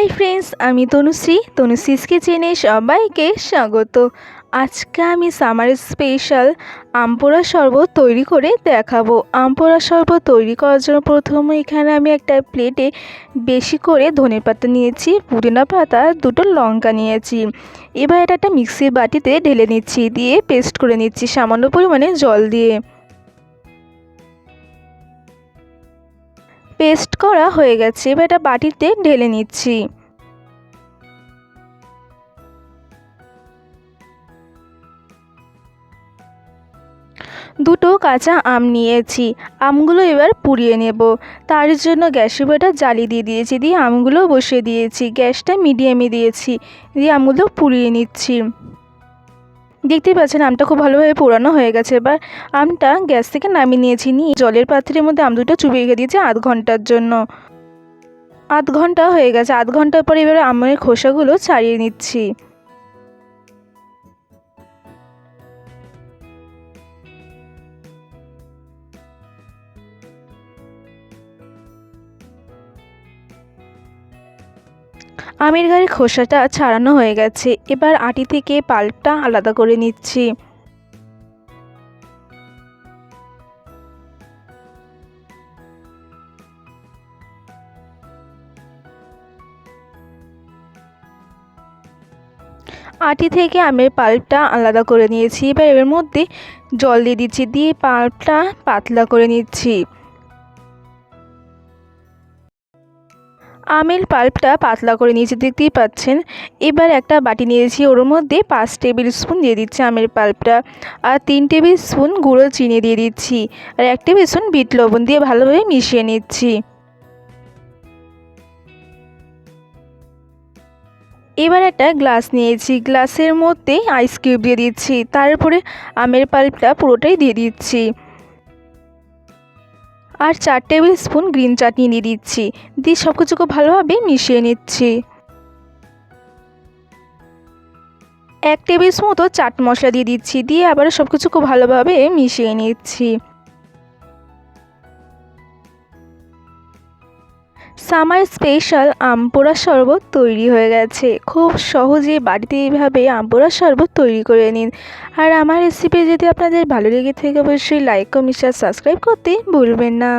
Hi friends, আমি তনুশ্রীস কিচেনে সবাইকে স্বাগত। আজকে আমি সামার স্পেশাল আম পোড়া শরবত তৈরি করে দেখাবো। আম পোড়া শরবত তৈরি করার জন্য প্রথমে এখানে আমি একটা প্লেটে বেশি করে ধনেপাতা নিয়েছি, পুদিনা পাতা, দুটো লঙ্কা নিয়েছি। এবার এটা একটা মিক্সির বাটিতে ঢেলে নিচ্ছি, দিয়ে পেস্ট করে নিচ্ছি সামান্য পরিমাণে জল দিয়ে। পেস্ট করা হয়ে গেছে, এবার এটা বাটিতে ঢেলে নিচ্ছি। দুটো কাঁচা আম নিয়েছি, আমগুলো এবার পুড়িয়ে নেব। তার জন্য গ্যাসের উপরে জ্বালিয়ে দিয়েছি, দিয়ে আমগুলো বসিয়ে দিয়েছি। গ্যাসটা মিডিয়ামে দিয়েছি, দিয়ে আমগুলো পুড়িয়ে নিচ্ছি। দেখতেই পাচ্ছেন আমটা খুব ভালোভাবে পোড়ানো হয়ে গেছে। এবার আমটা গ্যাস থেকে নামিয়ে নিয়েছি, নিয়ে জলের পাত্রের মধ্যে আম দুটো চুবিয়ে রেখে দিয়েছি আধ ঘন্টার জন্য। আধ ঘন্টা হয়ে গেছে। আধ ঘন্টার পরে এবার আমের খোসাগুলো ছাড়িয়ে নিচ্ছি। আমের গায়ের খোসাটা ছাড়ানো হয়ে গেছে, এবার আটি থেকে পাল্পটা আলাদা করে নিচ্ছি। আটি থেকে আমের পাল্পটা আলাদা করে নিয়েছি। এবার এর মধ্যে জল দিয়ে দিচ্ছি, দিয়ে পাল্পটা পাতলা করে নিচ্ছি। আমের পাল্পটা পাতলা করে নিয়েছি, দেখতেই পাচ্ছেন। এবার একটা বাটি নিয়েছি, ওর মধ্যে 5 টেবিল স্পুন দিয়ে দিচ্ছি আমের পাল্পটা, আর 3 টেবিল স্পুন গুঁড়ো চিনি দিয়ে দিচ্ছি, আর 1 টেবিল স্পুন বিট লবণ দিয়ে ভালোভাবে মিশিয়ে নিচ্ছি। এবার একটা গ্লাস নিয়েছি, গ্লাসের মধ্যে আইস কিউব দিয়ে দিচ্ছি, তারপরে আমের পাল্পটা পুরোটাই দিয়ে দিচ্ছি, আর 4 টেবিল স্পুন গ্রিন চাটনি দিয়ে দিচ্ছি, দিয়ে সব কিছু খুব ভালোভাবে মিশিয়ে নিচ্ছি। 1 টেবিল স্পুন মতো চাট মশলা দিয়ে দিচ্ছি, দিয়ে আবার সব কিছু খুব ভালোভাবে মিশিয়ে নিচ্ছি। সামার স্পেশাল আম পোড়া শরবত তৈরি হয়ে গেছে। খুব সহজে বাড়িতে এইভাবে আম পোড়া শরবত তৈরি করে নিন। আর আমার রেসিপি যদি আপনাদের ভালো লেগে থাকে অবশ্যই লাইক, কমেন্ট, শেয়ার, সাবস্ক্রাইব করতে ভুলবেন না।